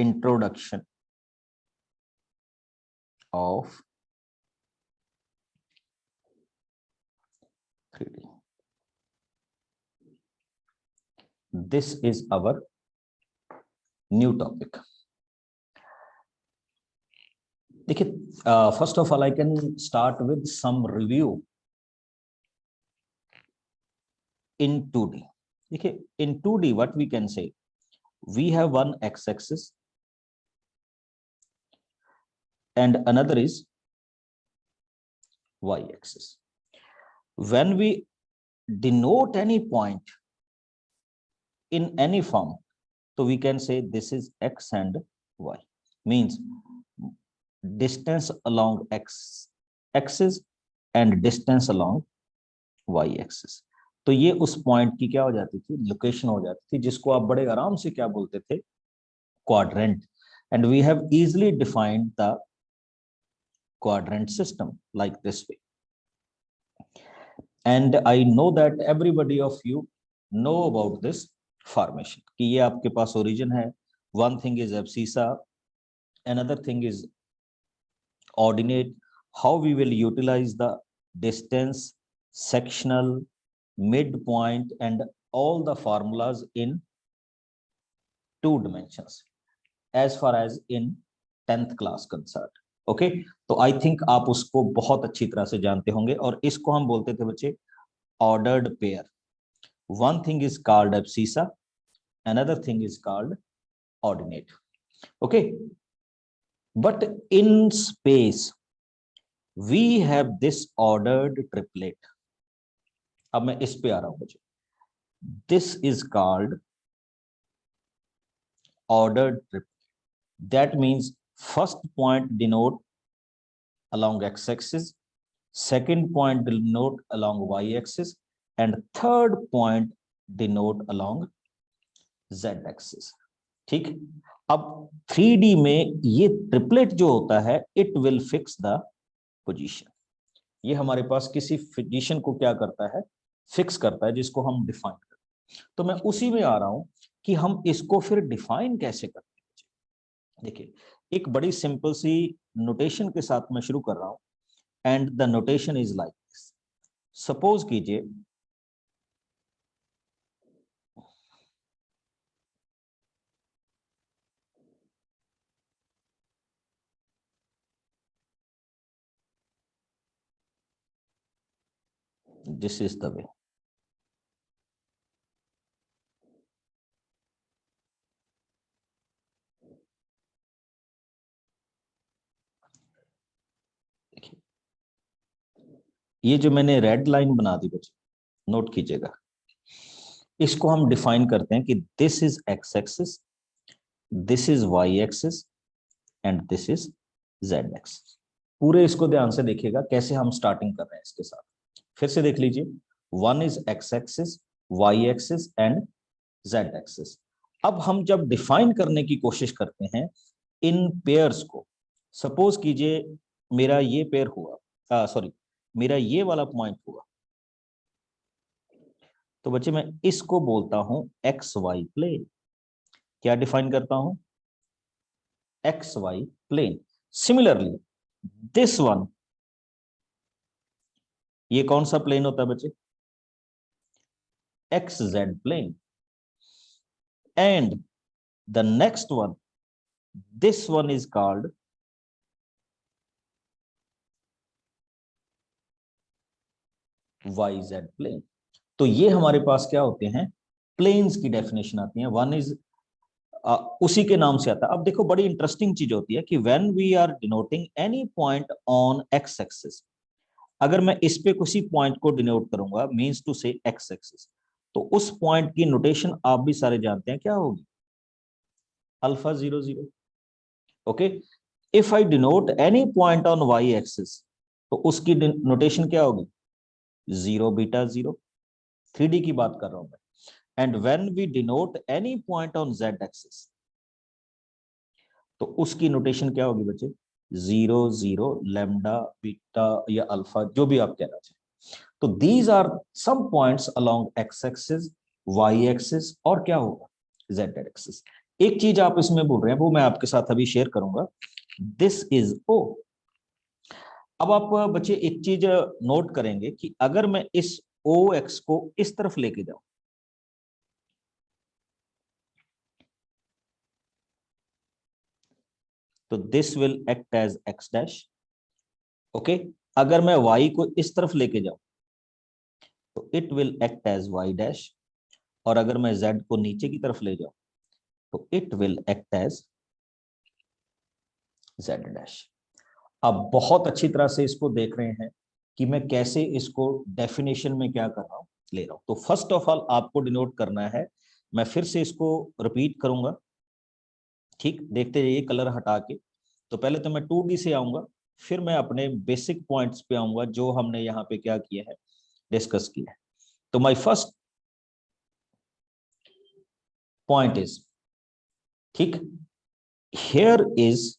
introduction of 3D. This is our new topic. देखिए, first of all I can start with some review in 2D. देखिए, in 2D what we can say, we have one x-axis and another is y-axis. When we denote any point in any form, so we can say this is x and y, means distance along x-axis and distance along y-axis. तो ये उस point की क्या हो जाती थी, location हो जाती थी, जिसको आप बड़े आराम से क्या बोलते थे, quadrant. And we have easily defined the quadrant system like this way. And I know that everybody of you know about this formation कि ये आपके पास origin है. One thing is abscissa, another thing is ordinate, how we will utilize the distance, sectional, midpoint and all the formulas in 2 dimensions as far as in 10th class concerned. Okay, तो I think आप उसको बहुत अच्छी तरह से जानते होंगे. और इसको हम बोलते थे बच्चे ordered pair. One thing is called abscissa, another thing is called ordinate. Okay, but in space we have this ordered triplet. अब मैं इस पे आ रहा हूं बच्चे. This is called ordered triplet. That means first point denote along x-axis, second point denote along y-axis and third point denote along z-axis. ठीक. अब 3D में ये ट्रिपलेट जो होता है, it will fix the position. ये हमारे पास किसी पोजीशन को क्या करता है, फिक्स करता है, जिसको हम डिफाइन करते हैं. तो मैं उसी में आ रहा हूं कि हम इसको फिर डिफाइन कैसे करते हैं. देखिए, एक बड़ी सिंपल सी नोटेशन के साथ मैं शुरू कर रहा हूं. And the notation is like this. Suppose कीजिए दिस इज द वे. ये जो मैंने रेड लाइन बना दी बच्चे, नोट कीजिएगा, इसको हम डिफाइन करते हैं कि this is X axis, this is Y axis and this is Z axis. पूरे इसको ध्यान से देखिएगा कैसे हम स्टार्टिंग कर रहे हैं इसके साथ. फिर से देख लीजिए, one is X axis, Y axis and Z axis. अब हम जब डिफाइन करने की कोशिश करते हैं इन पेयर्स को, सपोज कीजिए मेरा ये पेयर हुआ, सॉरी मेरा ये वाला पॉइंट हुआ, तो बच्चे मैं इसको बोलता हूं एक्स वाई प्लेन. क्या डिफाइन करता हूं, X Y plane. Similarly this one, ये कौन सा प्लेन होता है बच्चे, X Z plane. And the next one, this one is called Y Z plane. तो ये हमारे पास क्या होते हैं, प्लेन्स की डेफिनेशन आती है. वन इज उसी के नाम से आता है. अब देखो, बड़ी इंटरेस्टिंग चीज होती है कि when we are denoting any point on X axis, अगर मैं इस पे किसी पॉइंट को डिनोट करूंगा, मींस टू से एक्स एक्सिस, तो उस पॉइंट की नोटेशन आप भी सारे जानते हैं क्या होगी, alpha 0 0. Okay, if I denote any point on Y axis, तो उसकी नोटेशन क्या होगी, 0 बीटा 0. 3D की बात कर रहा हूं मैं. And when we denote any point on Z axis, तो उसकी नोटेशन क्या होगी बच्चे, 0 0 लैम्डा बीटा या अल्फा, जो भी आप कहना चाहें. तो these are some points along X axis, Y axis और क्या होगा, जेड एक्सिस. एक चीज आप इसमें बोल रहे हैं वो मैं आपके साथ अभी शेयर करूंगा, दिस इज ओ। अब आप बच्चे एक चीज नोट करेंगे कि अगर मैं इस ओ एक्स को इस तरफ लेके जाऊं, तो this will act as X dash. Okay, अगर मैं y को इस तरफ लेके जाऊं तो it will act as y dash, और अगर मैं z को नीचे की तरफ ले जाऊं तो it will act as z dash. आप बहुत अच्छी तरह से इसको देख रहे हैं कि मैं कैसे इसको डेफिनेशन में क्या कर रहा हूं, ले रहा हूं। तो फर्स्ट ऑफ ऑल आपको डिनोट करना है, मैं फिर से इसको रिपीट करूंगा, ठीक, देखते जाइए कलर हटा के। तो पहले तो मैं 2D से आऊंगा, फिर मैं अपने बेसिक पॉइंट्स पे आऊंगा जो हमने यहाँ पे क्या किया है, डिस्कस किया है। तो माय फर्स्ट पॉइंट इज, ठीक, here is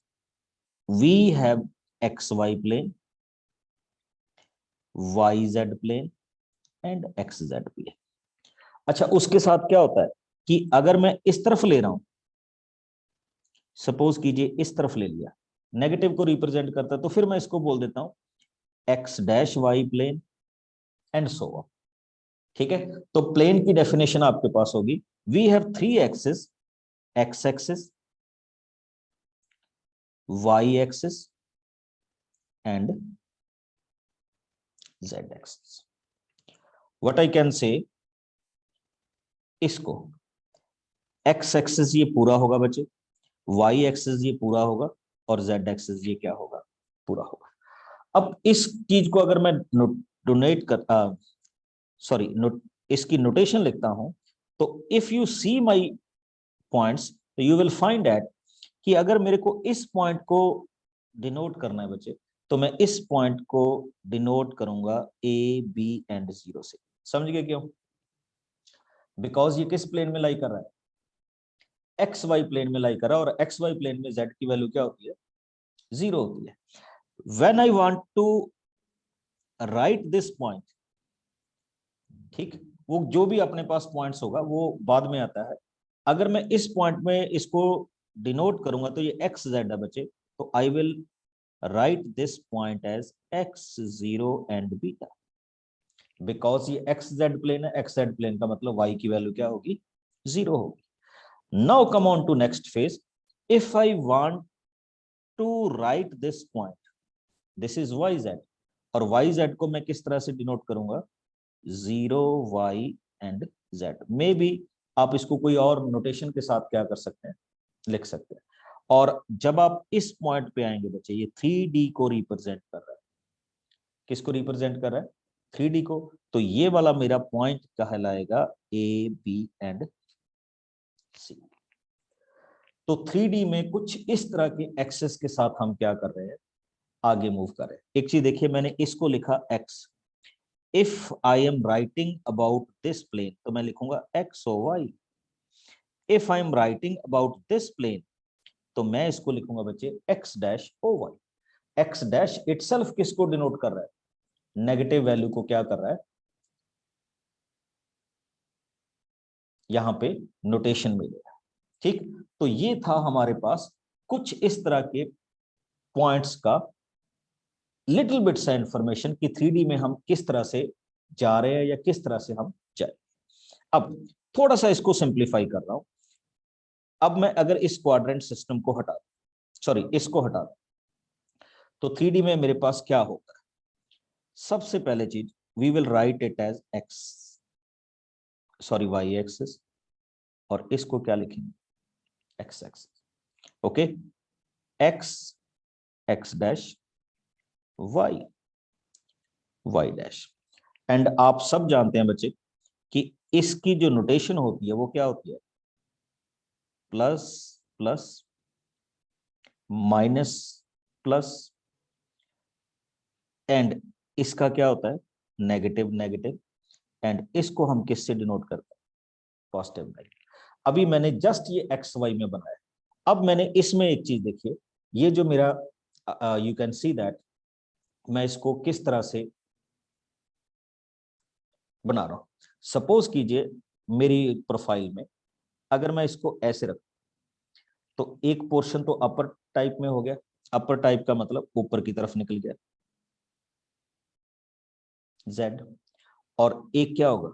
we have X Y plane, Y Z plane and X Z plane. अच्छा, उसके साथ क्या होता है कि अगर मैं इस तरफ ले रहा हूं, सपोज कीजिए इस तरफ ले लिया, नेगेटिव को रिप्रेजेंट करता है, तो फिर मैं इसको बोल देता हूं X dash Y plane and so on. ठीक है, तो प्लेन की डेफिनेशन आपके पास होगी, we have 3 axis, X axis, Y axis and Z axis. What I can say, इसको एक्स एक्सिस ये पूरा होगा बच्चे, वाई एक्सिस ये पूरा होगा, और जेड एक्सिस ये क्या होगा, पूरा होगा। अब इस चीज को अगर मैं डोनेट कर सॉरी इसकी नोटेशन लिखता हूं, तो if you see my points, तो यू विल फाइंड दैट कि अगर मेरे को इस पॉइंट को डिनोट करना है बच्चे, तो मैं इस पॉइंट को डिनोट करूंगा ए बी एंड 0 से। समझ गए क्यों? बिकॉज ये किस प्लेन में लाई कर रहा है, एक्स वाई प्लेन में लाई कर रहा है, और एक्स वाई प्लेन में जेड की वैल्यू क्या होती है, 0 होती है। When I want to write this point, ठीक, वो जो भी अपने पास पॉइंट्स होगा वो बाद में आता है। अगर मैं इस पॉइंट में इसको डिनोट करूंगा तो ये एक्स जेड है बच्चे, तो I will write this point as X zero and beta, because ये एक्स जेड प्लेन है, एक्स जेड प्लेन का मतलब वाई की वैल्यू क्या होगी, 0 होगी। Now come on to next phase, if I want to write this point, this is Y Z, और Y Z को मैं किस तरह से डिनोट करूंगा, 0 Y and Z. Maybe आप इसको कोई और नोटेशन के साथ क्या कर सकते हैं, लिख सकते हैं। और जब आप इस पॉइंट पे आएंगे बच्चे, ये 3D को रिप्रेजेंट कर रहा है, किसको रिप्रेजेंट कर रहा है, 3D को, तो ये वाला मेरा पॉइंट कहलाएगा ए बी एंड सी। तो 3D में कुछ इस तरह के एक्सेस के साथ हम क्या कर रहे हैं, आगे मूव कर रहे हैं। एक चीज देखिए, मैंने इसको लिखा x, if I am writing about this plane तो मैं लिखूंगा x o y, if I am writing about this plane तो मैं इसको लिखूंगा बच्चे x dash o y. X dash itself किसको डिनोट कर रहा है, नेगेटिव वैल्यू को क्या कर रहा है, यहां पे नोटेशन में ले रहा है। ठीक, तो ये था हमारे पास कुछ इस तरह के पॉइंट्स का लिटिल बिट सा इंफॉर्मेशन कि 3D में हम किस तरह से जा रहे हैं या किस तरह से हम जाए। अब थोड़ा सा इसको सिंप्लीफाई कर रहा हूं। अब मैं अगर इस क्वाड्रेंट सिस्टम को हटा, सॉरी इसको हटा, तो 3D में मेरे पास क्या होगा, सबसे पहले चीज we will write it as x, sorry y axis, और इसको क्या लिखेंगे, x axis. Okay, x x dash, y y dash. And आप सब जानते हैं बच्चे कि इसकी जो नोटेशन होती है वो क्या होती है, plus plus minus plus, and इसका क्या होता है, नेगेटिव नेगेटिव, एंड इसको हम किससे डिनोट करते हैं, पॉजिटिव नेगेटिव। अभी मैंने जस्ट ये एक्स वाई में बनाया, अब मैंने इसमें एक चीज देखिए, ये जो मेरा यू कैन सी दैट मैं इसको किस तरह से बना रहा हूं। सपोज कीजिए मेरी प्रोफाइल में अगर मैं इसको ऐसे रखूं, तो एक पोर्शन तो अपर टाइप में हो गया, अपर टाइप का मतलब ऊपर की तरफ निकल गया z, और एक क्या होगा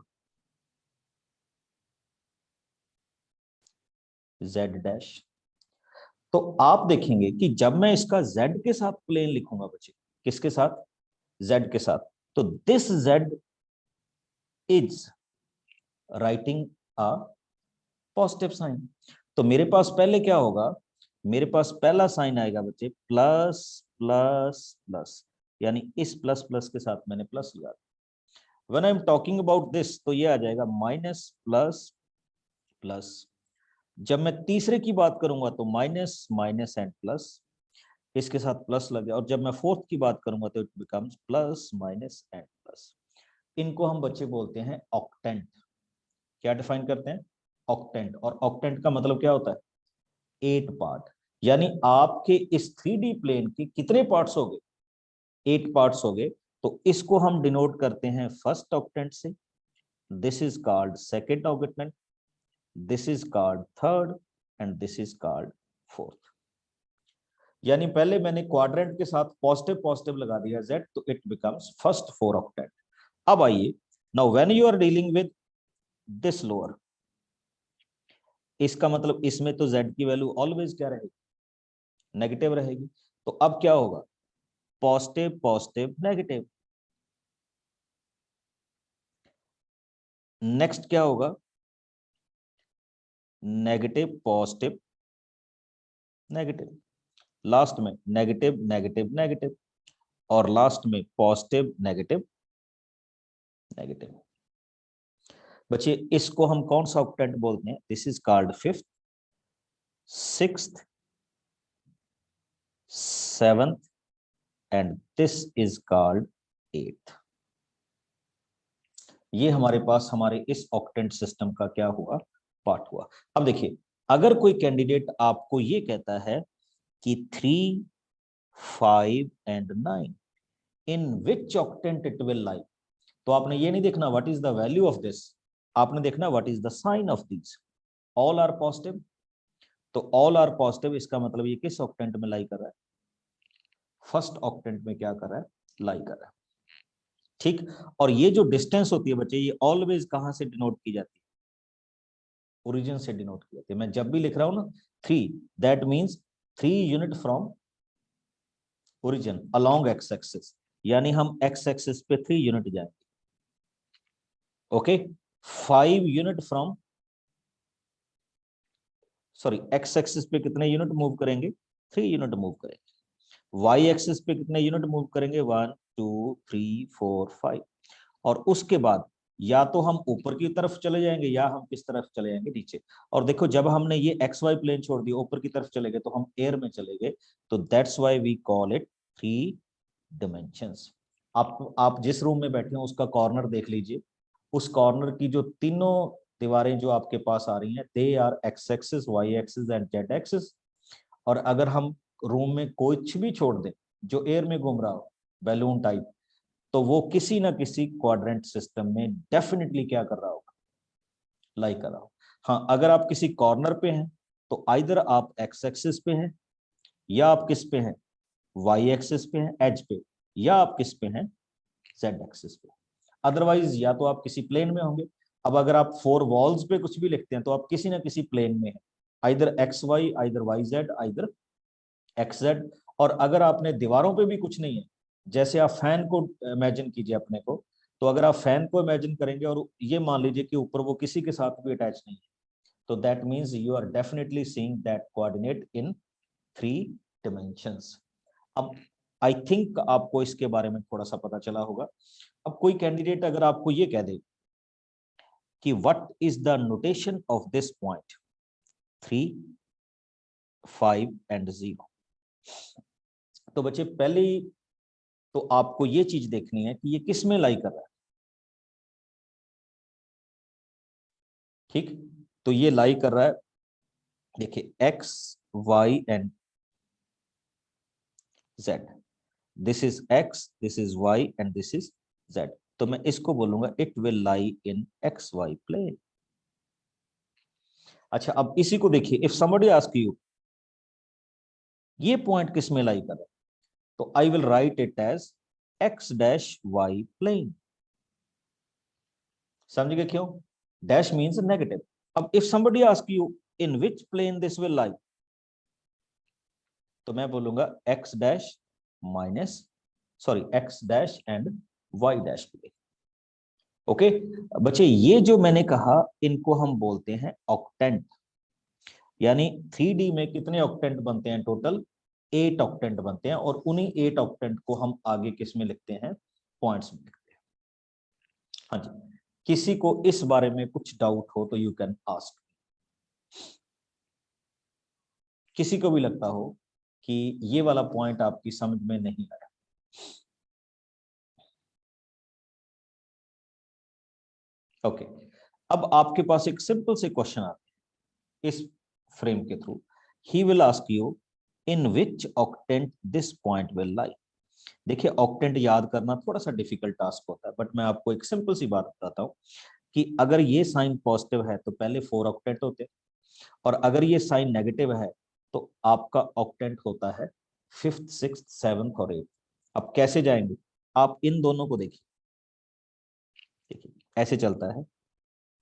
z डैश। तो आप देखेंगे कि जब मैं इसका z के साथ प्लेन लिखूंगा बच्चे, किसके साथ, z के साथ, तो this z is writing a positive sign. तो मेरे पास पहले क्या होगा, मेरे पास पहला साइन आएगा बच्चे प्लस प्लस प्लस, यानी इस प्लस प्लस के साथ मैंने प्लस लगा दिया। When I am talking about this तो ये आ जाएगा माइनस प्लस प्लस। जब मैं तीसरे की बात करूंगा तो माइनस माइनस एंड प्लस, इसके साथ प्लस लग गया। और जब मैं फोर्थ की बात करूंगा तो it becomes plus minus and plus. इनको हम बच्चे बोलते हैं ऑक्टेंट। क्या डिफाइन करते हैं, ऑक्टेंट। और ऑक्टेंट का मतलब क्या होता है, 8 पार्ट। यानी आपके इस 3D प्लेन के कितने पार्ट्स हो गए, 8 पार्ट्स हो गए। तो इसको हम डिनोट करते हैं फर्स्ट ऑक्टेंट से, this is called second octant, this is called third, and this is called fourth. यानी पहले मैंने क्वाड्रेंट के साथ पॉजिटिव पॉजिटिव लगा दिया z, तो इट बिकम्स फर्स्ट 4 ऑक्टेंट। अब आइए, now when you are dealing with this lower, इसका मतलब इसमें तो z की वैल्यू ऑलवेज क्या रहेगी, नेगेटिव रहेगी। तो अब क्या होगा, पॉजिटिव पॉजिटिव नेगेटिव। नेक्स्ट क्या होगा, नेगेटिव पॉजिटिव नेगेटिव, लास्ट में नेगेटिव नेगेटिव नेगेटिव, और लास्ट में पॉजिटिव नेगेटिव नेगेटिव। बच्चे इसको हम कौन सा ऑक्टेंट बोलते हैं, this is called fifth, sixth, seventh, and this is called eighth. ये हमारे पास हमारे इस ऑक्टेंट सिस्टम का क्या हुआ, पार्ट हुआ। अब देखिए, अगर कोई कैंडिडेट आपको ये कहता है कि 3, 5 and 9 in which octant it will lie, तो आपने ये नहीं देखना what is the value of this, आपने देखना what is the sign of this. All are positive, तो ऑल आर पॉजिटिव इसका मतलब ये किस ऑक्टेंट में लाई कर रहा है, फर्स्ट ऑक्टेंट में क्या कर रहा है, लाई कर रहा है। ठीक, और ये जो डिस्टेंस होती है बच्चे, ये ऑलवेज कहां से डिनोट की जाती है, ओरिजिन से डिनोट की जाती है। मैं जब भी लिख रहा हूं ना 3, that means 3 unit from origin along X axis, यानी हम एक्स एक्सिस पे 3 यूनिट जाएंगे। Okay, 5 unit from, sorry x axis पे कितने यूनिट मूव करेंगे, 3 यूनिट मूव करेंगे। वाई एक्सिस पे कितने यूनिट मूव करेंगे, 1 2 3 4 5। और उसके बाद या तो हम ऊपर की तरफ चले जाएंगे या हम किस तरफ चले जाएंगे, नीचे। और देखो जब हमने ये एक्स वाई प्लेन छोड़ दिया, ऊपर की तरफ चले गए तो हम एयर में चले गए। तो that's why we call it 3 dimensions. आप जिस रूम में बैठे हो उसका कॉर्नर देख लीजिए, उस कॉर्नर की जो तीनों दीवारें जो आपके पास आ रही हैं, they are x axis, Y axis and Z axis. और अगर हम रूम में कुछ भी छोड़ दें जो एयर में घूम रहा हो, बैलून टाइप, तो वो किसी ना किसी क्वाड्रेंट सिस्टम में डेफिनेटली क्या कर रहा होगा, लाई कर रहा होगा। हाँ, अगर आप किसी कॉर्नर पे हैं तो आइदर आप एक्स एक्सिस पे हैं, या आप किस पे हैं, वाई एक्सिस पे हैं एज पे, या आप किस पे हैं, जेड एक्सिस पे। अदरवाइज या तो आप किसी प्लेन में होंगे। अब अगर आप 4 वॉल्स पे कुछ भी लिखते हैं तो आप किसी ना किसी प्लेन में हैं, either x y, either y z, either x z. और अगर आपने दीवारों पे भी कुछ नहीं है, जैसे आप फैन को इमेजिन कीजिए अपने को, तो अगर आप फैन को इमेजिन करेंगे और ये मान लीजिए कि ऊपर वो किसी के साथ भी अटैच नहीं है, तो that means you are definitely seeing that coordinate in 3 dimensions. अब आई थिंक आपको इसके बारे में थोड़ा सा पता चला होगा। अब कोई कैंडिडेट अगर आपको ये कह दे कि what is the notation of this point 3, 5 and 0, तो बच्चे पहले ही तो आपको ये चीज देखनी है कि ये किस में लाई कर रहा है। ठीक, तो ये लाई कर रहा है, देखिए X Y and Z, this is X, this is Y and this is Z. तो मैं इसको बोलूंगा it will lie in x Y plane. अच्छा, अब इसी को देखिए, इफ समबडी आस्क यू ये पॉइंट किस में लाई कर रहा है? तो I will write it as x dash y plane. समझ गए क्यों? Dash means negative. अब if somebody ask you in which plane this will lie, तो मैं बोलूंगा x dash minus x dash and y dash plane. Okay बच्चे, ये जो मैंने कहा इनको हम बोलते हैं ऑक्टेंट। यानी 3D में कितने ऑक्टेंट बनते हैं? टोटल 8 ऑक्टेंट बनते हैं, और उन्हीं 8 ऑक्टेंट को हम आगे किस में लिखते हैं? पॉइंट्स में लिखते हैं। हाँ जी, किसी को इस बारे में कुछ डाउट हो तो यू कैन आस्क। किसी को भी लगता हो कि ये वाला पॉइंट आपकी समझ में नहीं आया, ओके अब आपके पास एक सिंपल से क्वेश्चन आता है इस फ्रेम के through. He will ask you in which octant this point will lie. देखिए, ऑक्टेंट याद करना थोड़ा सा डिफिकल्ट टास्क होता है, बट मैं आपको एक सिंपल सी बात बताता हूँ कि अगर ये साइन पॉजिटिव है तो पहले 4 ऑक्टेंट होते हैं, और अगर ये साइन नेगेटिव है तो आपका ऑक्टेंट होता है 5th 6th 7th और 8th। अब कैसे जाएंगे? आप इन दोनों को देखिए, ऐसे चलता है,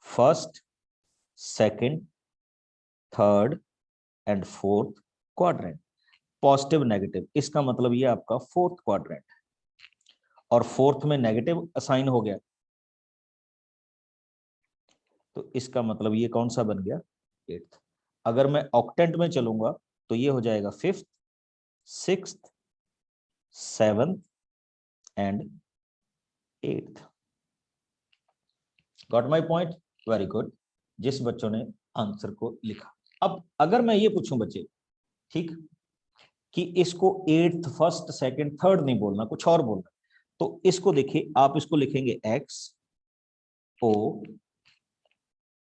first, second, third and fourth quadrant, positive negative. इसका मतलब ये आपका फोर्थ क्वाड्रेंट है, और फोर्थ में नेगेटिव असाइन हो गया, तो इसका मतलब ये कौन सा बन गया? 8th। अगर मैं ऑक्टेंट में चलूंगा तो ये हो जाएगा 5th 6th 7th and 8th। Got my point? Very good, जिस बच्चों ने आंसर को लिखा। अब अगर मैं ये पूछूं बच्चे, ठीक, कि इसको 8th 1st 2nd 3rd नहीं बोलना, कुछ और बोलना, तो इसको देखिए, आप इसको लिखेंगे x o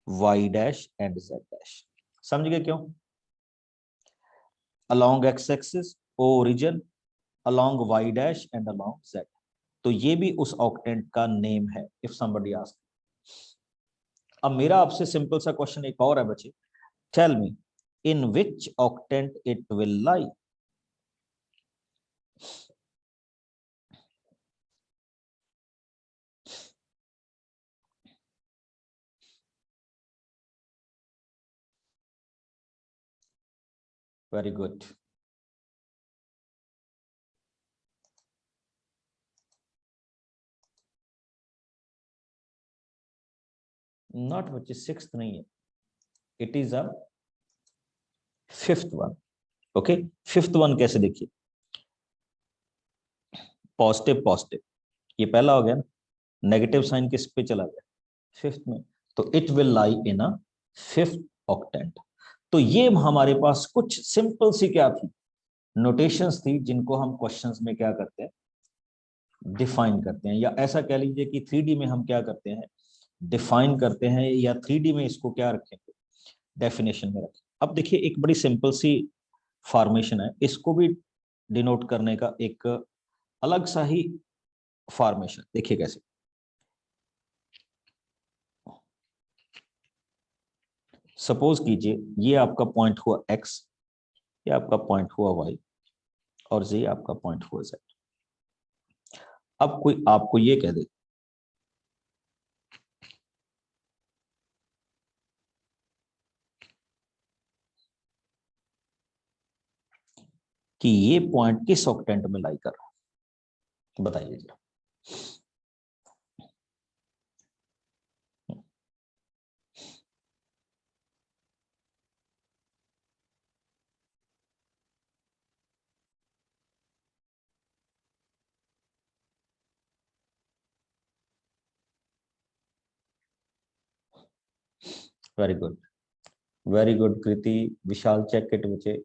y dash and z dash. समझ गए क्यों? along x axis o origin, along y dash and along z। तो ये भी उस ऑक्टेंट का नेम है इफ somebody asks। अब मेरा आपसे सिंपल सा क्वेश्चन एक और है बच्चे, tell me in which octant it will lie. Very good, not बच्चे 6th नहीं है, it is a 5th one. Okay, 5th one कैसे? देखिए, पॉजिटिव पॉजिटिव, ये पहला हो गया ना, नेगेटिव साइन किस पे चला गया? 5th में, तो it will lie in a 5th octant. तो ये हमारे पास कुछ सिंपल सी क्या थी, नोटेशंस थी, जिनको हम क्वेश्चंस में क्या करते हैं? डिफाइन करते हैं, या ऐसा कह लीजिए कि 3D में हम क्या करते हैं? डिफाइन करते हैं, या 3D में इसको क्या रखेंगे? डेफिनेशन में रखें। अब देखिए, एक बड़ी सिंपल सी फॉर्मेशन है, इसको भी डिनोट करने का एक अलग सा ही फॉर्मेशन देखिए कैसे। सपोज कीजिए ये आपका पॉइंट हुआ x, ये आपका पॉइंट हुआ y, और ये आपका पॉइंट हुआ z। अब कोई आपको ये कह दे कि ये पॉइंट किस ऑक्टेंट में लाई कर रहा है, बताइए जरा। Very good, very good Kriti, Vishal, check it बच्चे।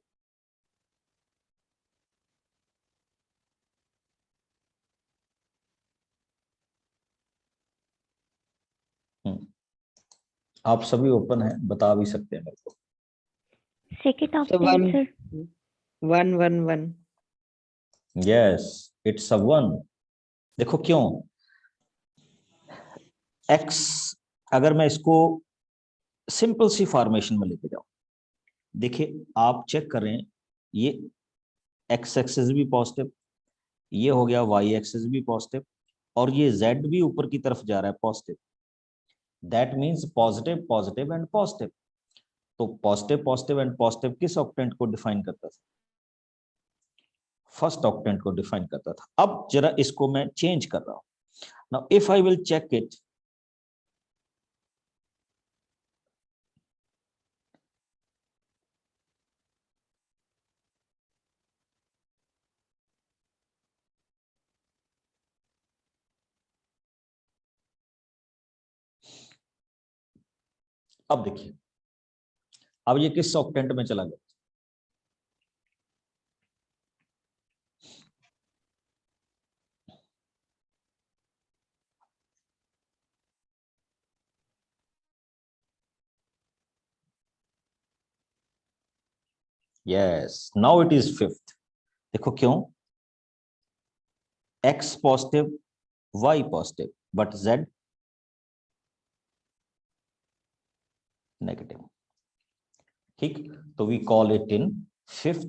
आप सभी ओपन हैं, बता भी सकते हैं मेरे को। Second So option sir. 111. Yes, it's a 1। देखो क्यों, x, अगर मैं इसको सिंपल सी फॉर्मेशन में लेके जाऊं, देखिए आप चेक कर रहे हैं, ये एक्स एक्सिस भी पॉजिटिव, ये हो गया वाई एक्सिस भी पॉजिटिव, और ये जेड भी ऊपर की तरफ जा रहा है positive. That means positive positive and positive. तो पॉजिटिव पॉजिटिव एंड पॉजिटिव किस ऑक्टेंट को डिफाइन करता था? फर्स्ट ऑक्टेंट को डिफाइन करता था। अब जरा इसको मैं चेंज कर रहा हूं। Now if I will check it, अब देखिए, अब ये किस ऑक्टेंट में चला गया? Yes, now it is fifth. देखो क्यों? X positive, y positive, but z negative. ठीक, तो we call it in fifth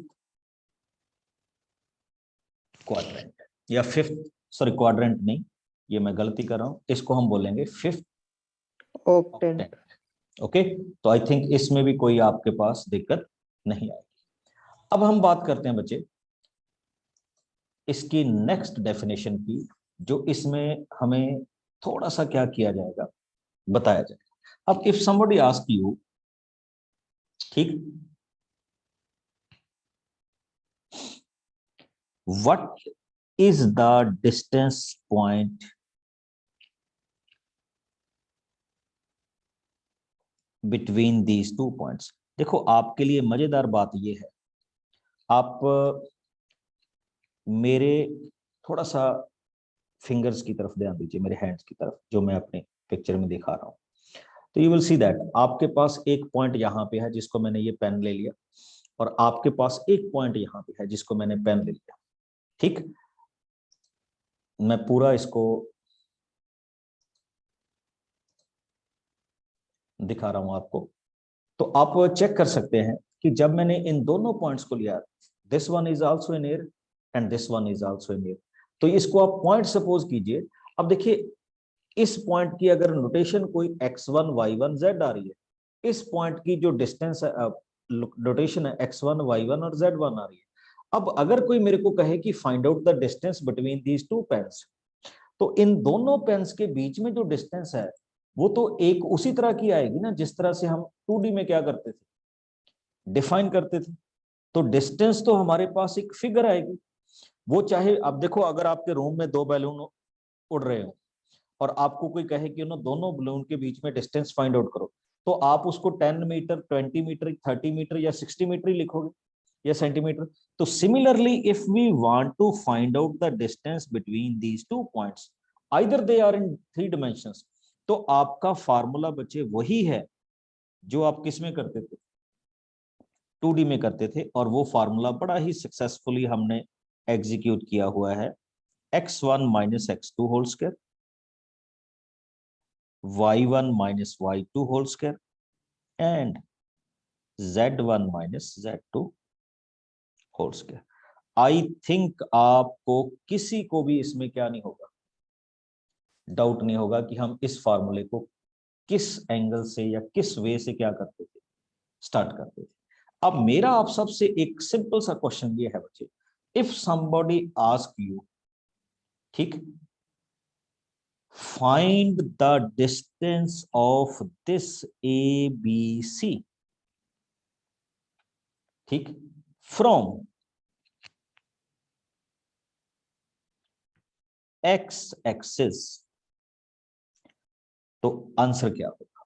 quadrant, या फिफ्थ, सॉरी क्वाड्रेंट नहीं, ये मैं गलती कर रहा हूं, इसको हम बोलेंगे फिफ्थ octant. ऑक्टेंट। ओके, तो आई थिंक इसमें भी कोई आपके पास दिक्कत नहीं आएगी। अब हम बात करते हैं बच्चे इसकी नेक्स्ट डेफिनेशन की, जो इसमें हमें थोड़ा सा क्या किया जाएगा, बताया जाएगा। अब इफ समबडी आस्क यू, ठीक, what is the distance point between these two points? देखो आपके लिए मजेदार बात यह है, आप मेरे थोड़ा सा फिंगर्स की तरफ ध्यान दीजिए, मेरे हैंड्स की तरफ, जो मैं अपने पिक्चर में दिखा रहा हूं। तो यू विल सी दैट आपके पास एक पॉइंट यहाँ पे है जिसको मैंने ये पेन ले लिया, और आपके पास एक पॉइंट यहाँ पे है जिसको मैंने पेन ले लिया। ठीक, मैं पूरा इसको दिखा रहा हूं आपको। तो आप चेक कर सकते हैं कि जब मैंने इन दोनों पॉइंट्स को लिया, this one is also in air and this one is also in air, तो इसको आप पॉइंट सपोज कीजिए। अब देखिए, इस पॉइंट की अगर नोटेशन कोई x1 y1 z आ रही है, इस पॉइंट की जो डिस्टेंस नोटेशन है x1 y1 और z1 आ रही है। अब अगर कोई मेरे को कहे कि find out the distance between these two pens, तो इन दोनों पेन्स के बीच में जो डिस्टेंस है वो तो एक उसी तरह की आएगी ना, जिस तरह से हम 2D में क्या करते थे, डिफाइन करते थे। तो डिस्टेंस तो हमारे पास एक फिगर आएगी, वो चाहे, अब देखो अगर आपके रूम में दो बैलून उड़ रहे हो और आपको कोई कहे कि उन दोनों बलून के बीच में डिस्टेंस फाइंड आउट करो, तो आप उसको 10 मीटर, 20 मीटर, 30 मीटर या 60 मीटर ही लिखोगे, या सेंटीमीटर। तो similarly if we want to find out the distance between these two points, either they are in 3 dimensions, तो आपका फार्मूला बच्चे वही है जो आप किस में करते थे, 2D में करते थे। और वो फार्मूला बड़ा ही सक्सेसफुली हमने एग्जीक्यूट किया हुआ है, x1 minus x2 whole square, y1 minus y2 whole square and z1 minus z2 whole square। I think आपको किसी को भी इसमें क्या नहीं होगा, डाउट नहीं होगा कि हम इस फॉर्मूले को किस एंगल से या किस वे से क्या करते थे, स्टार्ट करते थे। अब मेरा आप सबसे एक सिंपल सा क्वेश्चन ये है बच्चे, इफ समबडी आस्क यू, ठीक, find the distance of this ABC, ठीक, from x एक्सिस, तो आंसर क्या होगा?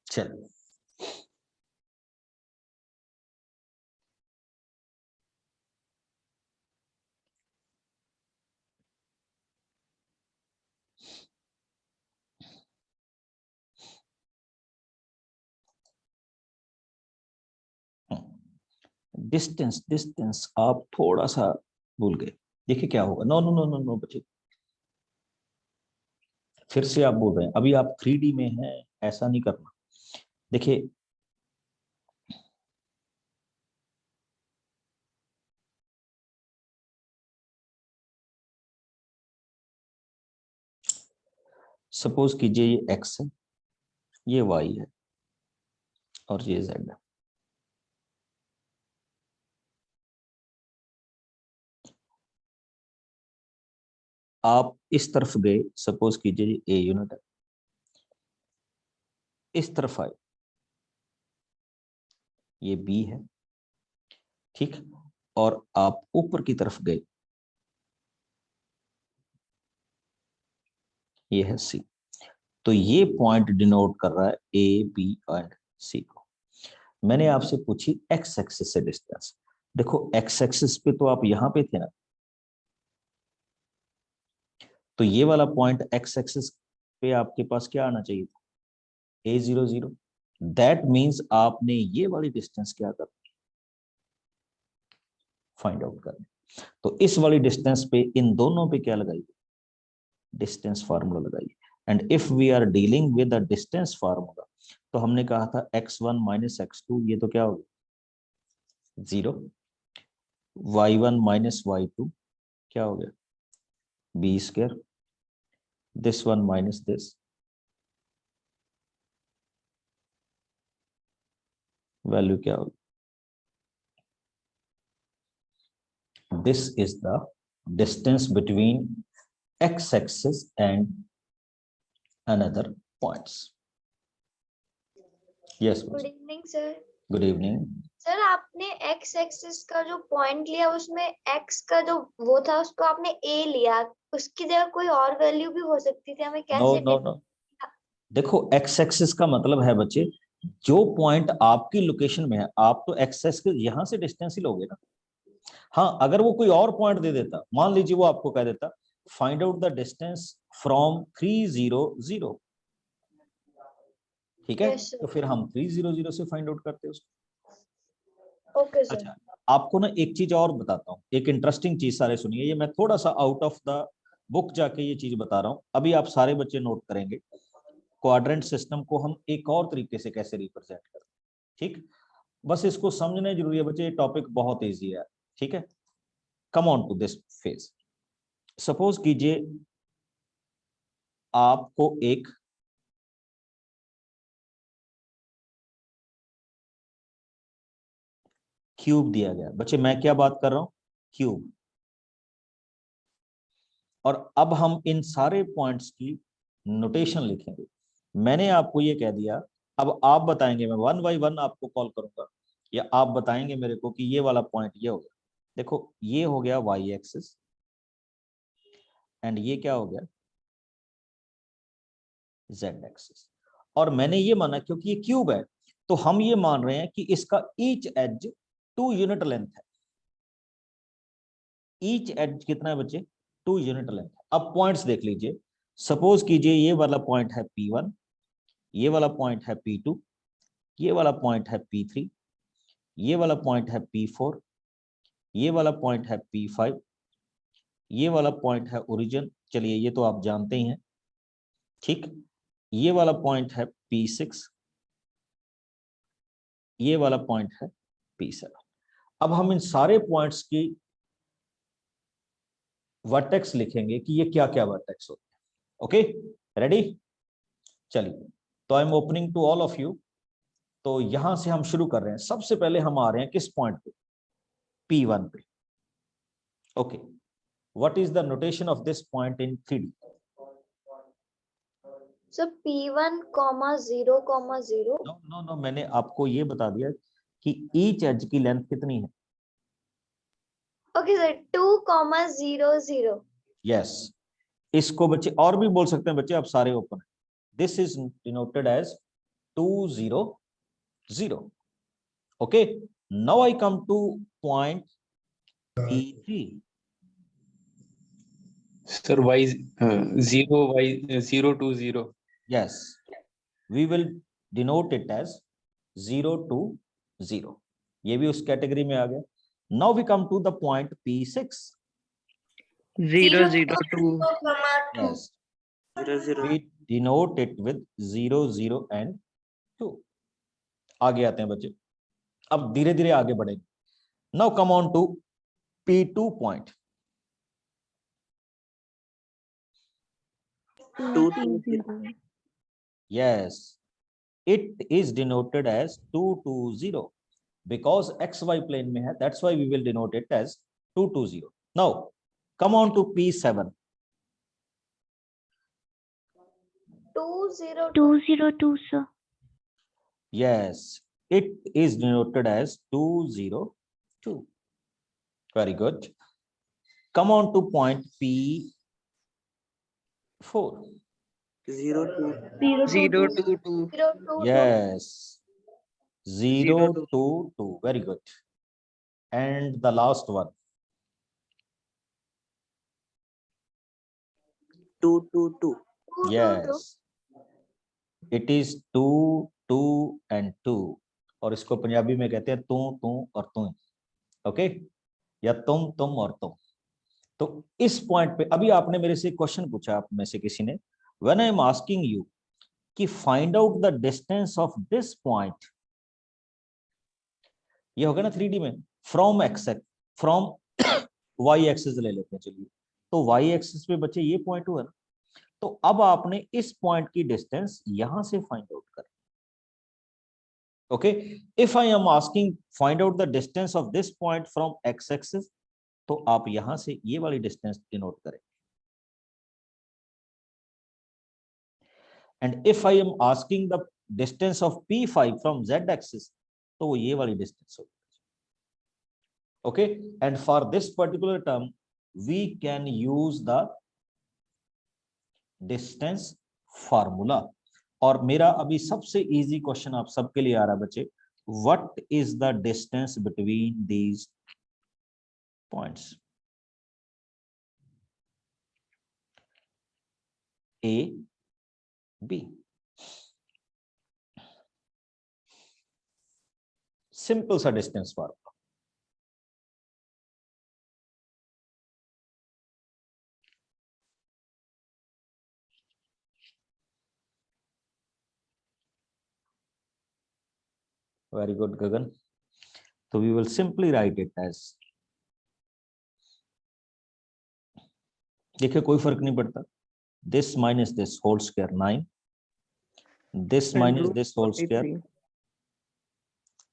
चलो, डिस्टेंस, डिस्टेंस आप थोड़ा सा भूल गए। देखिए क्या होगा, no no no no no बच्चे, फिर से आप बोल रहे हैं, अभी आप 3D में हैं, ऐसा नहीं करना। देखिए सपोज कीजिए ये x है, ये y है और ये z है। आप इस तरफ गए, सपोज कीजिए a यूनिट है, इस तरफ आए, ये b है, ठीक, और आप ऊपर की तरफ गए, ये है c। तो ये पॉइंट डिनोट कर रहा है ए बी एंड सी को। मैंने आपसे पूछी एक्स एक्सिस से डिस्टेंस। देखो एक्स एक्सिस पे तो आप यहां पे थे ना, तो ये वाला पॉइंट एक्स एक्सिस पे आपके पास क्या आना चाहिए था, A00। दैट मींस आपने ये वाली डिस्टेंस क्या कर फाइंड आउट करनी। तो इस वाली डिस्टेंस पे इन दोनों पे क्या लगाइए, डिस्टेंस फार्मूला लगाइए। And if we are dealing with the distance formula, तो हमने कहा था x1 माइनस x2, ये तो क्या हो गया 0, y1 माइनस y2 क्या हो गया b square, this one minus this, value क्या होगी, this is the distance between x axis and another points. Yes, good evening sir. good evening. Sir आपने एक्स एक्सिस का जो पॉइंट लिया उसमें एक्स का जो वो था उसको आपने ए लिया, उसकी जगह कोई और वैल्यू भी हो सकती थी, हमें No, कैसे no, no. देखो x एक्सिस का मतलब है बच्चे, जो पॉइंट आपकी लोकेशन में है, आप तो x एक्सिस यहां से डिस्टेंस ही लोगे ना। हाँ, अगर वो कोई और पॉइंट दे देता, मान लीजिए वो आपको कह देता find out the distance from 300, ठीक है, Yes, sir. तो फिर हम 300 से फाइंड आउट करते हैं उसको। Okay sir. अच्छा, आपको ना एक चीज और बताता हूँ, एक इंटरेस्टिंग चीज, सारे सुनिए, ये मैं थोड़ा सा आउट ऑफ द बुक जाके ये चीज बता रहा हूँ, अभी आप सारे बच्चे नोट करेंगे क्वाड्रेंट सिस्टम को हम एक और तरीके से कैसे रिप्रेजेंट करते हैं, ठीक। बस इसको समझना जरूरी है बच्चे, ये टॉपिक बहुत इजी है, ठीक है। Come on to this phase. Suppose कीजिए आपको एक क्यूब दिया गया, बच्चे मैं क्या बात कर रहा हूं, क्यूब। और अब हम इन सारे पॉइंट्स की नोटेशन लिखेंगे। मैंने आपको ये कह दिया, अब आप बताएंगे, मैं वन बाई वन आपको कॉल करूंगा, या आप बताएंगे मेरे को कि ये वाला पॉइंट ये हो गया। देखो ये हो गया वाई एक्सिस, एंड ये क्या हो गया जेड एक्सिस। और मैंने ये माना क्योंकि ये क्यूब है, तो हम ये मान रहे हैं कि इसका ईच एज 2 यूनिट लेंथ है। ईच एज कितना है बच्चे, 2 यूनिट लेंथ। अब पॉइंट्स देख लीजिए, सपोज कीजिए ये वाला पॉइंट है P1, ये वाला पॉइंट है P2, ये वाला पॉइंट है P3, ये वाला पॉइंट है P4, ये वाला पॉइंट है P5, ये वाला पॉइंट है ओरिजिन, चलिए ये तो आप जानते ही हैं, ठीक। ये वाला पॉइंट है P6, ये वाला पॉइंट है P7। अब हम इन सारे पॉइंट्स की वर्टेक्स लिखेंगे कि ये क्या क्या वर्टेक्स होते हैं। ओके, रेडी, चलिए, तो I am opening to all of you. तो यहां से हम शुरू कर रहे हैं, सबसे पहले हम आ रहे हैं किस पॉइंट पे, P1 पे। Okay, what is the notation of this point in 3D? Sir P1, 0, 0। No no no, मैंने आपको ये बता दिया कि ईच एज की लेंथ कितनी है। Okay sir 2, 0, 0। यस, इसको बच्चे और भी बोल सकते हैं बच्चे, आप सारे ओपन है। This is denoted as 2, 0, 0। Okay, now I come to point P3। Sir, y 0 to 0. Yes, we will denote it as 0 to 0, ये भी उस कैटेगरी में आ गया। Now we come to the point P6। 0, 0, 2. Yes, we denote it with 0, 0 and 2। आगे आते हैं बच्चे, अब धीरे धीरे आगे बढ़ेंगे। Now come on to P2 point। 2 2 0. Yes, it is denoted as 220 because xy plane में है. That's why we will denote it as 220. Now, come on to P7. 202. 202, sir. Yes, it is denoted as 202. Very good. Come on to point P4. 0 2 0 0 2 2. 2. Yes, 0 2. 022. Very good. And the last one. 2 2 2. Yes, it is 2 2 and 2. और इसको पंजाबी में कहते हैं तू और तू. Okay, या तुम और तुम. तो इस पॉइंट पे अभी आपने मेरे से क्वेश्चन पूछा, आप में से किसी ने, when I am asking you कि find out the distance of this point, ये होगा ना 3D में, from X, from Y axis ले लेते हैं. चलिए, तो वाई एक्सिस पे बच्चे ये पॉइंट हुआ ना, तो अब आपने इस पॉइंट की डिस्टेंस यहां से फाइंड आउट कर. Okay, if I am asking find out the distance of this point from x axis, तो आप यहां से ये वाली डिस्टेंस डिनोट करें. And if I am asking the distance of P5 from Z axis, तो वो ये वाली डिस्टेंस होगी. Okay, and for this particular term we can use the distance formula. और मेरा अभी सबसे इजी क्वेश्चन आप सबके लिए आ रहा है बच्चे, what is the distance between these points? A, B. Simple सा distance formula. Very good Gagan. तो we will simply write it as, देखिए कोई फर्क नहीं पड़ता, this minus this whole square 9, this minus this whole square,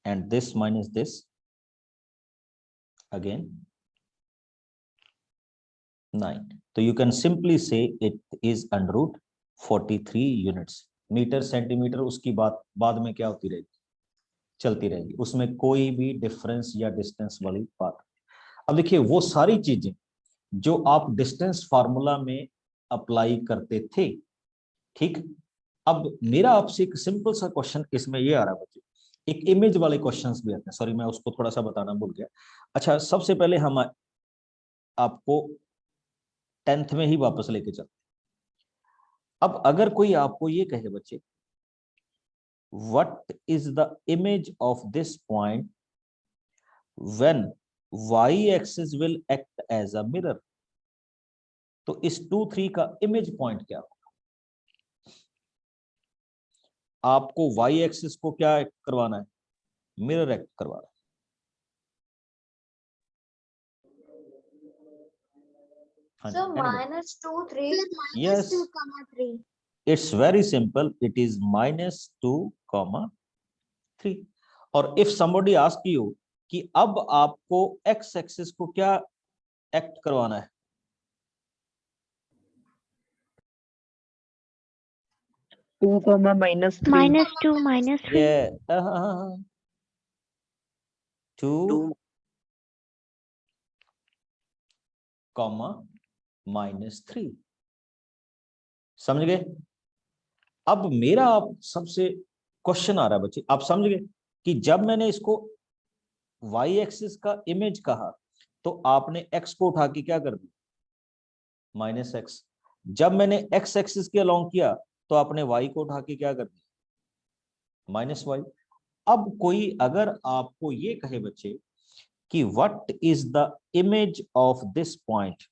and this minus this again 9. So you can simply say it is under root 43 units. Metre centimetre उसकी बात बाद में क्या होती रहेगी, चलती रहेगी, उसमें कोई भी डिफरेंस या डिस्टेंस वाली बात. अब देखिए वो सारी चीजें जो आप डिस्टेंस फार्मूला में अप्लाई करते थे, ठीक. अब मेरा आपसे एक सिंपल सा क्वेश्चन इसमें ये आ रहा है बच्चे, एक इमेज वाले क्वेश्चंस भी आते हैं. सॉरी मैं उसको थोड़ा सा बताना भूल गया. अच्छा, सबसे पहले हम आपको 10th में ही वापस लेके चलते. अब अगर कोई आपको ये कहे बच्चे, what is the image of this point when y axis will act as a mirror, तो इस 2 3 का इमेज पॉइंट क्या होगा? आपको y एक्सिस को क्या एक्ट करवाना है? मिरर एक्ट करवाना है. So -2 3. Yes, it's very simple. It is -2, 3. और if somebody ask you कि अब आपको x एक्सिस को क्या एक्ट करवाना है? 2 -3. -2, -3. Yeah, 2, -3. समझ गए? अब मेरा आप सबसे क्वेश्चन आ रहा है बच्चे, आप समझ गए कि जब मैंने इसको y एक्सिस का इमेज कहा, तो आपने x को उठा के क्या कर दिया? -x. जब मैंने x एक्सिस के अलोंग किया, तो आपने y को उठा के क्या कर दिया? -y. अब कोई अगर आपको ये कहे बच्चे कि what is the image of this point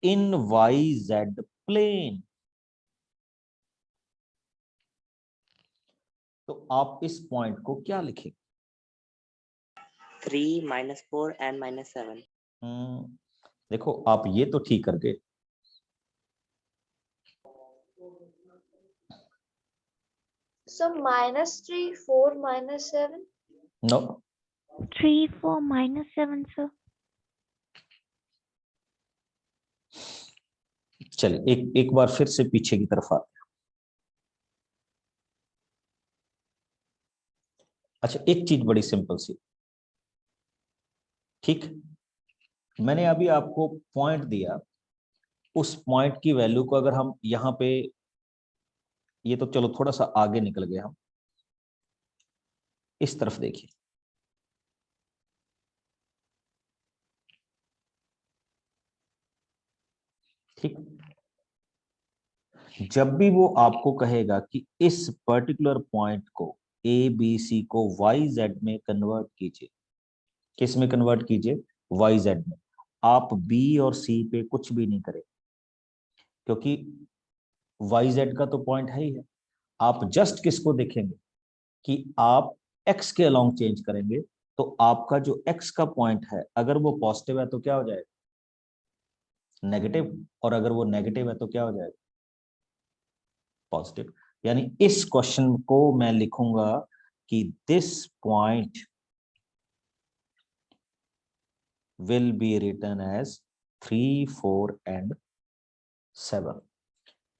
in YZ plane, तो आप इस पॉइंट को क्या लिखेंगे? 3 -4 and -7. देखो आप ये तो ठीक कर गए, So -3, 4, -7. No 3, 4, -7, sir. चलिए एक बार फिर से पीछे की तरफ आते हैं। अच्छा, एक चीज बड़ी सिंपल सी, ठीक, मैंने अभी आपको पॉइंट दिया, उस पॉइंट की वैल्यू को अगर हम यहाँ पे, ये तो चलो थोड़ा सा आगे निकल गए हम, इस तरफ देखिए, ठीक, जब भी वो आपको कहेगा कि इस पर्टिकुलर पॉइंट को ए बी सी को वाई जेड में कन्वर्ट कीजिए, किस में कन्वर्ट कीजिए, वाई जेड में, आप बी और सी पे कुछ भी नहीं करें, क्योंकि वाई जेड का तो पॉइंट है ही है। आप जस्ट किसको देखेंगे कि आप एक्स के अलोंग चेंज करेंगे, तो आपका जो एक्स का पॉइंट है अगर वो पॉजिटिव है तो क्या हो जाएगा, नेगेटिव, और अगर वो नेगेटिव है तो क्या हो जाएगा, पॉजिटिव। यानी इस क्वेश्चन को मैं लिखूंगा कि this point will be written as 3, 4 and 7।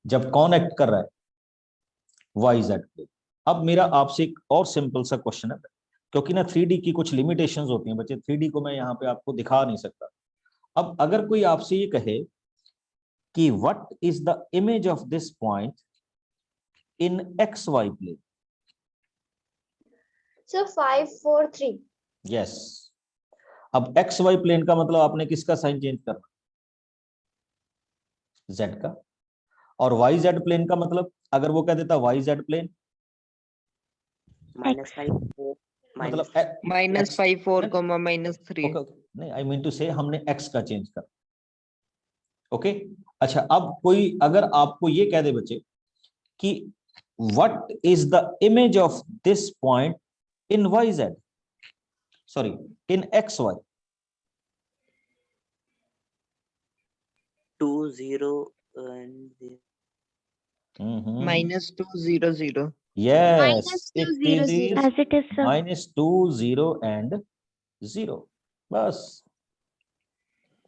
जब कौन एक्ट कर रहा है, वाई जेड पे। अब मेरा आपसे एक और सिंपल सा क्वेश्चन है, क्योंकि ना 3D की कुछ लिमिटेशंस होती हैं बच्चे, 3D को मैं यहाँ पे आपको दिखा नहीं सकता। अब अगर कोई आपसे ये कहे कि what is the image of this point in x Y plane, So 5, 4, 3. Yes, अब एक्स वाई प्लेन का मतलब आपने किसका साइन चेंज करना, जेड का, और वाई जेड प्लेन का मतलब अगर वो कह देता वाई जेड प्लेन, -5, 4, मतलब -5, 4, -3. ओके ओके, नहीं आई मीन टू से हमने एक्स का चेंज कर, ओके। अच्छा, अब कोई अगर आपको ये कह दे बच्चे कि what is the image of this point in y z, sorry in x y, 2, 0 and -2, 0, 0. Yes, -2, it 0, 0. Is As it is, sir. -2, 0 and 0, बस,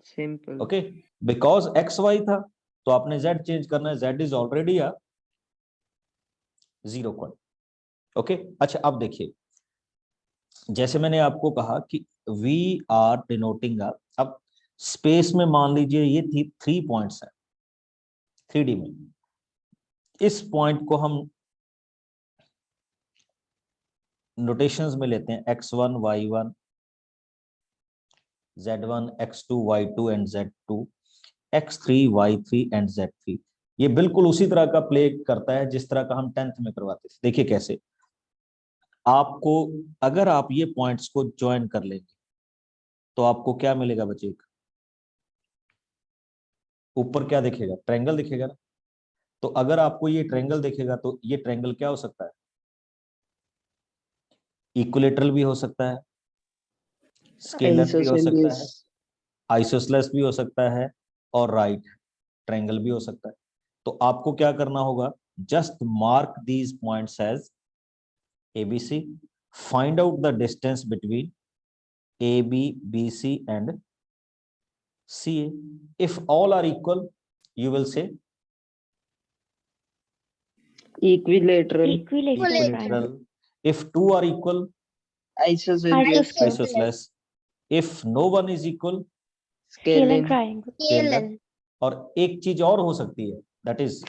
Simple. Okay, because x y था तो आपने जेड चेंज करना है, z is already a 0 point, okay. अच्छा, अब देखिए, जैसे मैंने आपको कहा कि वी आर डिनोटिंग, अब स्पेस में मान लीजिए ये 3 पॉइंट्स हैं 3D में, इस पॉइंट को हम नोटेशंस में लेते हैं x1, y1, z1, x2, y2 and z2, x3, y3 and z3। ये बिल्कुल उसी तरह का प्ले करता है जिस तरह का हम 10th में करवाते थे। देखिए कैसे, आपको अगर आप ये पॉइंट्स को ज्वाइन कर लेंगे तो आपको क्या मिलेगा बच्चे, ऊपर क्या दिखेगा, ट्रायंगल दिखेगा ना। तो अगर आपको ये ट्रायंगल दिखेगा तो ये ट्रायंगल क्या हो सकता है, इक्विलेटरल भी हो सकता है, स्केलर भी हो सकता है, Isosceles. आइसोसेलेस भी हो सकता है, और राइट ट्रायंगल भी हो सकता है। तो आपको क्या करना होगा, just mark these points as ABC, find out the distance between AB, BC and CA. If all are equal, you will say Equilateral. Equilateral. equilateral. If two are equal, Isosceles. Isosceles. isosceles. If no one is equal, Scale and Scalene. triangle. scalar. और एक चीज और हो सकती है, that is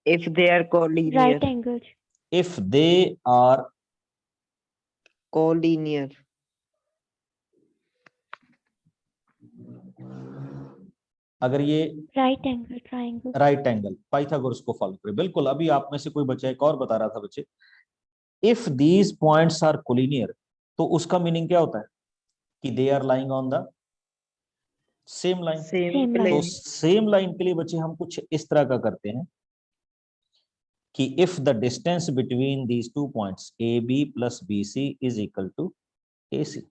If they are collinear. Right angles. if they are Collinear. अगर ये Right angle triangle. Right angle, Pythagoras को फॉलो करे, बिल्कुल। अभी आप में से कोई बच्चा एक और बता रहा था बच्चे, if these points are collinear, तो उसका मीनिंग क्या होता है कि they are lying on the same line. Same Same तो plane. सेम लाइन के लिए बच्चे हम कुछ इस तरह का करते हैं कि if the distance between these two points AB plus BC is equal to AC,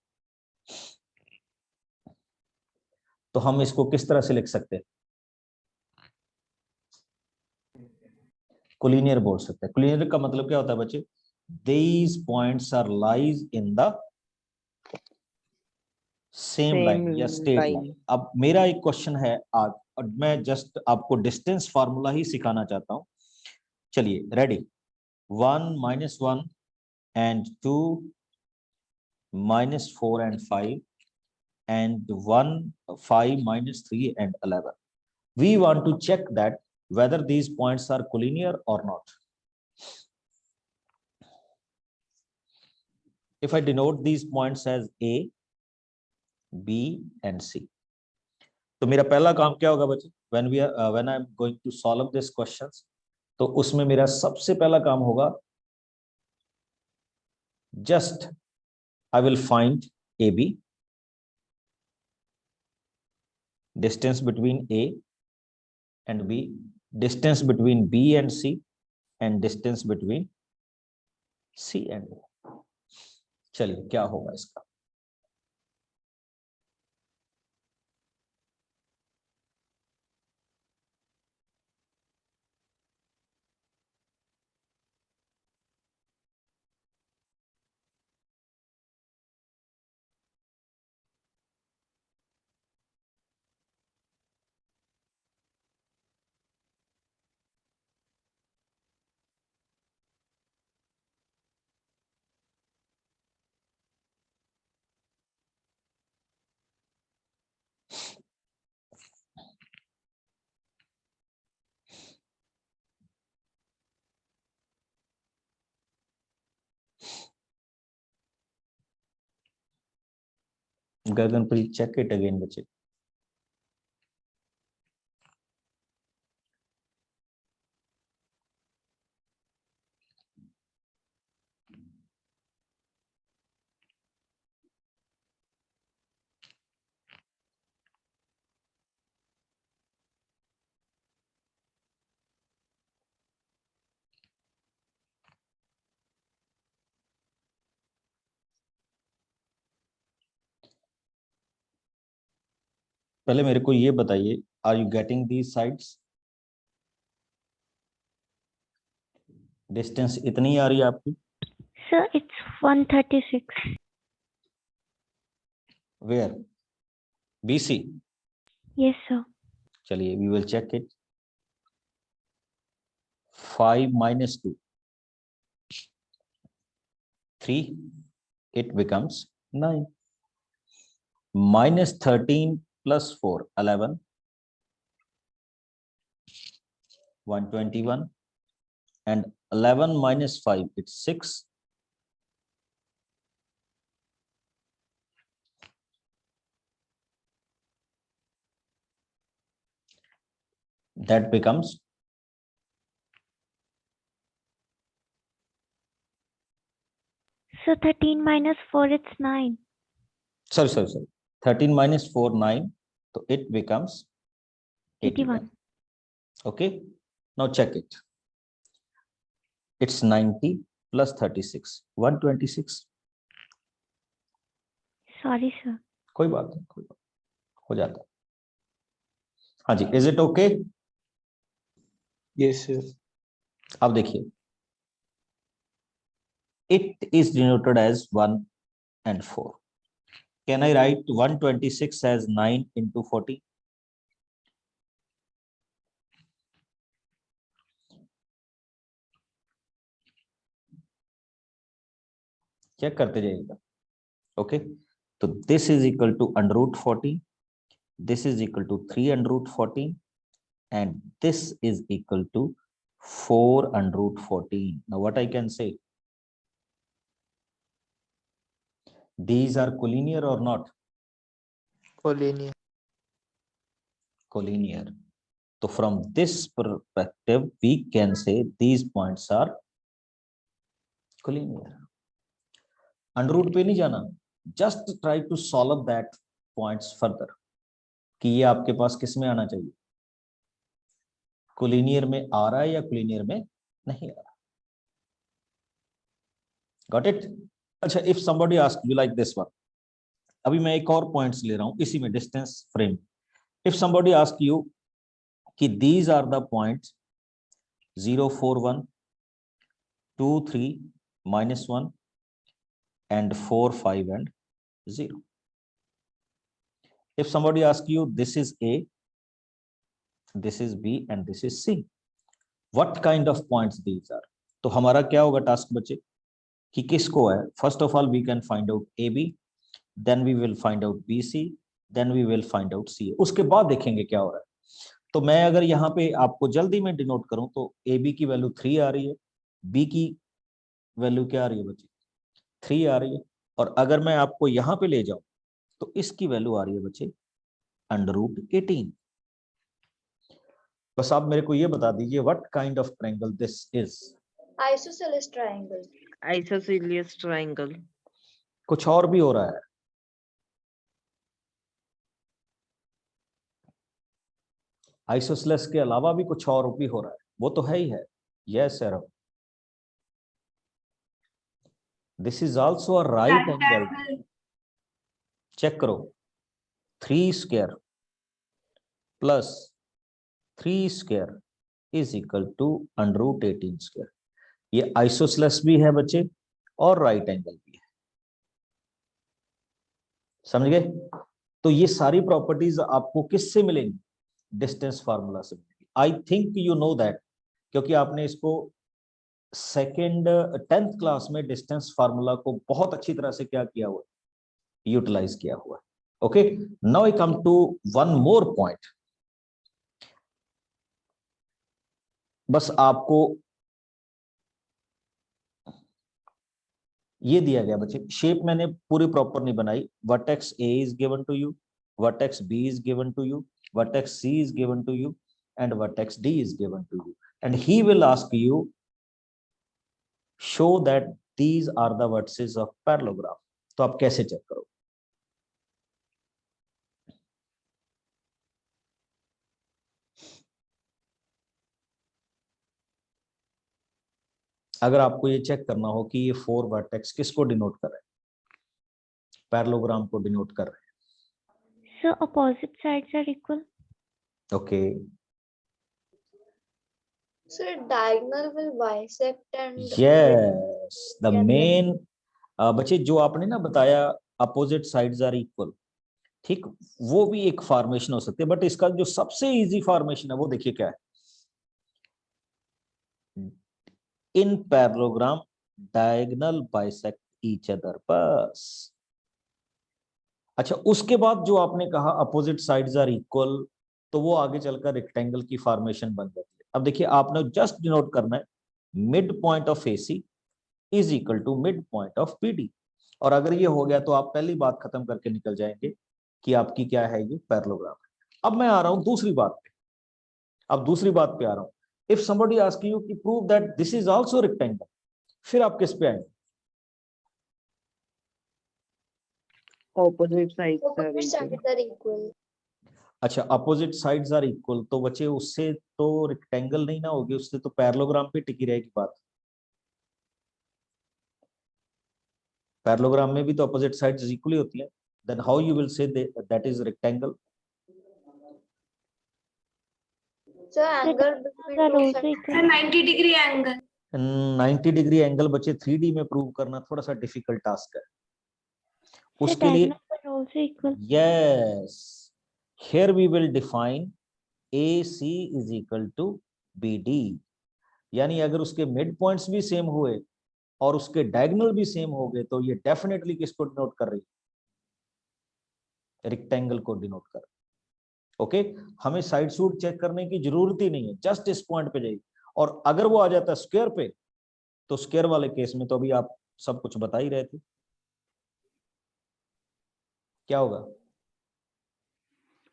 तो तो हम इसको किस तरह से लिख सकते हैं? कोलिनियर बोल सकते हैं। कोलिनियर का मतलब क्या होता है बच्चे? These points are lies in the same line या स्ट्रेट लाइन। अब मेरा एक क्वेश्चन है आज, और मैं जस्ट आपको डिस्टेंस फार्मूला ही सिखाना चाहता हूं। चलिए ready, 1 -1 and 2 -4 and 5 and 1 5 -3 and 11. We want to check that whether these points are collinear or not. If I denote these points as A, B and C, तो मेरा पहला काम क्या होगा बच्चे? when I am going to solve this questions, तो उसमें मेरा सबसे पहला काम होगा, just I will find AB, distance between A and B, distance between B and C, and distance between C and A. चलिए क्या होगा इसका? Gaganpreet, check it again बच्चे। पहले मेरे को ये बताइए, are you getting these sides? Distance इतनी आ रही है आपकी? Sir, it's 136. Where? BC? Yes, sir. चलिए we will check it. 5 - 2 3, it becomes 9, -13 + 4 11, 121, and 11 - 5 it's 6, that becomes So 13 minus 4, it's 9. sorry 13 - 4 9, so it becomes 81. Okay, now check it. It's 90 + 36 126. Sorry, sir. कोई बात नहीं, कोई बात हो जाता है। हाँ जी, is it okay? Yes, sir. अब देखिए, it is denoted as 1 and 4. Can I write 126 as 9 into 40? Check करते जाइएगा। ओके, तो this is equal to √40, this is equal to 3√14, and this is equal to 4√14. Now what I can say? These are collinear or not? Collinear. Collinear. So from this perspective, we can say these points are collinear. √root पे नहीं जाना, just try to solve that points further कि ये आपके पास किस में आना चाहिए, कोलिनियर में आ रहा है या कोलिनियर में नहीं आ रहा। Got it? अच्छा, if somebody ask you like this one, अभी मैं एक और पॉइंट्स ले रहा हूं इसी में distance frame, If somebody asks you कि these are the points 0, 4, 1, 2, 3, -1 and 4, 5 and 0. If somebody asks you this is A, this is B and this is C, what kind of points these are? तो हमारा क्या होगा task बच्चे कि किसको है? First of all we can find out AB, then we will find out BC, then we will find out CA. उसके बाद देखेंगे क्या हो रहा है. तो मैं अगर यहाँ पे आपको जल्दी में डिनोट करूं तो AB की वैल्यू 3 आ रही है, B की वैल्यू क्या आ रही है बच्चे? 3 आ रही है. और अगर मैं आपको यहाँ पे ले जाऊं तो इसकी वैल्यू आ रही है बच्चे √18. बस आप मेरे को ये बता दीजिए what kind of triangle this is. Isosceles triangle. Isosceles triangle. कुछ और भी हो रहा है. आइसोसेलेस के अलावा भी कुछ और भी हो रहा है, वो तो है ही है. Yes sir, this is also a right angle. Check करो, 3 square plus 3 square is equal to √18 square. ये आइसोसेलेस भी है बच्चे और राइट एंगल भी है. समझ गए? तो ये सारी प्रॉपर्टीज आपको किससे मिलेंगी? डिस्टेंस फार्मूला से मिलेगी. I think you know that, क्योंकि आपने इसको 10th क्लास में डिस्टेंस फार्मूला को बहुत अच्छी तरह से क्या किया हुआ, यूटिलाइज किया हुआ. Okay, now I come to one more point. बस आपको ये दिया गया बच्चे, शेप मैंने पूरी प्रॉपर नहीं बनाई. Vertex A is given to you, vertex B is given to you, vertex C is given to you and vertex D is given to you, and he will ask you show that these are the vertices of parallelogram. तो आप कैसे check करो? अगर आपको ये check करना हो कि ये 4 वर्टेक्स किसको डिनोट कर रहे हैं? पैरेललोग्राम को डिनोट कर रहे हैं. So opposite sides are equal. Okay, So diagonal will bisect and yes, the Yeah, main. बच्चे जो आपने ना बताया अपोजिट साइड्स आर इक्वल, ठीक, वो भी एक फॉर्मेशन हो सकती है. बट इसका जो सबसे इजी फॉर्मेशन है वो देखिए क्या है. इन parallelogram diagonal bisect each other. बस. अच्छा, उसके बाद जो आपने कहा अपोजिट साइड्स आर इक्वल, तो वो आगे चलकर रेक्टेंगल की फॉर्मेशन बन जाती है. अब देखिए आपने जस्ट डिनोट करना है mid point of AC is equal to mid point of PD. और अगर ये हो गया तो आप पहली बात खत्म करके निकल जाएंगे कि आपकी क्या है, ये पैरेललोग्राम. अब मैं आ रहा हूं दूसरी बात पे. अब दूसरी बात पे आ रहा हूं. इफ समबडी आस्क यू कि prove that this is also rectangle, फिर आप किस पे आएंगे? Opposite sides are opposite equal. sides are equal. अच्छा, अपोजिट साइड्स आर इक्वल, तो बच्चे उससे तो रेक्टेंगल नहीं ना होगी, उससे तो पैरेललोग्राम पे टिकी रहेगी बात. पैरेललोग्राम में भी तो अपोजिट साइड्स इक्वली होती है. Then how you will say that is rectangle? So angle between Are two also sides. equal. 90 degree angle. 90 degree angle बच्चे 3D में प्रूव करना थोड़ा सा डिफिकल्ट टास्क है. So उसके लिए diagonals are also equal. yes, here we will define AC is equal to BD. यानी अगर उसके मिड पॉइंट्स भी सेम हुए और उसके डायगोनल भी सेम हो गए तो ये डेफिनेटली किसको डिनोट कर रही है? रेक्टेंगल को डिनोट कर. ओके, हमें साइड सूट चेक करने की जरूरत ही नहीं है, जस्ट इस पॉइंट पे जाइए. और अगर वो आ जाता है स्क्वायर पे, तो स्क्वायर वाले केस में तो अभी आप सब कुछ बता ही रहे थे, क्या होगा?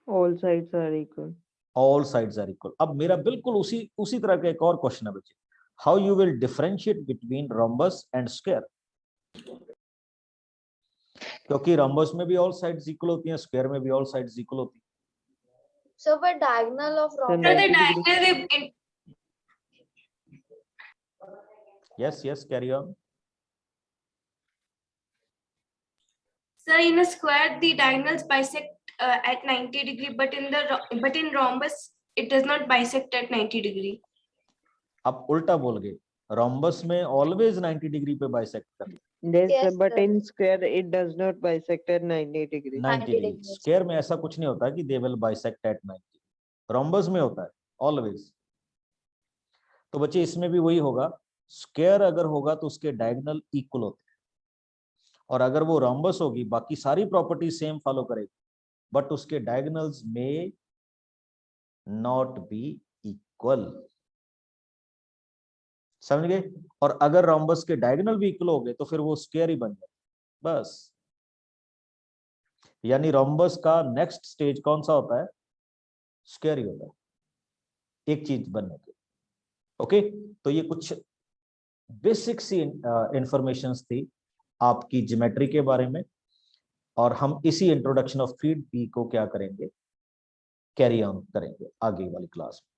All sides are equal. All sides are equal. अब मेरा बिल्कुल उसी तरह का एक और क्वेश्चन है बच्चे, how you will differentiate between rhombus and square? क्योंकि रोम्बस में भी ऑल साइड्स इक्वल होती हैं, स्क्वायर में भी ऑल साइड्स इक्वल होती हैं. So the diagonal of So So rhombus. the 90 degree. diagonal in Yes, carry on. so in a square the diagonals bisect at 90 degree, but in rhombus it does not bisect at 90 degree. आप उल्टा बोल गए, rhombus में always 90 degree पे bisect कर Yes, Yes, but sir. in square it does not bisect at 90 degree. 90 degree. degrees. Square में ऐसा कुछ नहीं होता कि they will bisect at 90, rhombus में होता है ऑलवेज। तो बच्चे इसमें भी वही होगा, स्क्वायर अगर होगा तो उसके डायगोनल इक्वल होते हैं, और अगर वो रोम्बस होगी बाकी सारी प्रॉपर्टी सेम फॉलो करेगी, बट उसके डायगोनल्स में नॉट बी इक्वल। समझ गए? और अगर रोम्बस के डायगोनल भी इक्वल हो गए तो फिर वो स्क्वायर ही बन जाए बस। यानी रोम्बस का नेक्स्ट स्टेज कौन सा होता है? स्क्वायर ही होता है एक चीज बनने के। ओके, तो ये कुछ बेसिक सी इंफॉर्मेशंस थी आपकी ज्योमेट्री के बारे में, और हम इसी इंट्रोडक्शन ऑफ फीड पी को क्या करेंगे, कैरी ऑन करेंगे आगे वाली क्लास में।